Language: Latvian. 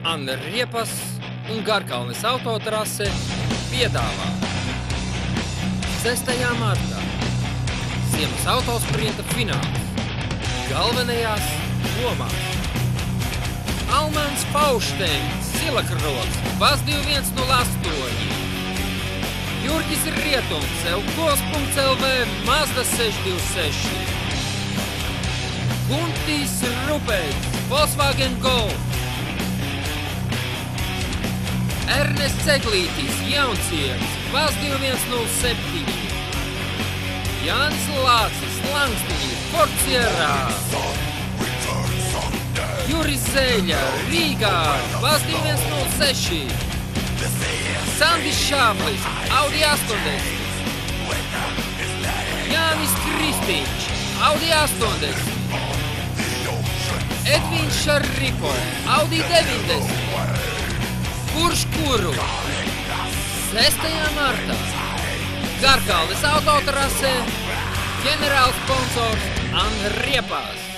Anna Riepas un Garkalnes autotrase piedāvā 6. martā Ziemas autosprinta fināls. Galvenajās lomās Almans Paušteņs, Silakroks, Vaz 2108, Jurgis Rietums, Elkos.lv, Mazda 626, Guntīs Rupēts, Volkswagen Golf, Ernests Ceglītis, Jaunciems, Vaz 2107, Jānis Lācis, Langstiņš, Ford Sierra, Juris Zēļa, Rīgā, Vaz 2106, Sandis Šāplis, Audi 80, Jānis Kristiņš, Audi 80, Edvīns Šaripo, Audi 90, Kurš kuru 6. martā Garkalnes autotrasē ģenerālsponsors Anna Riepas.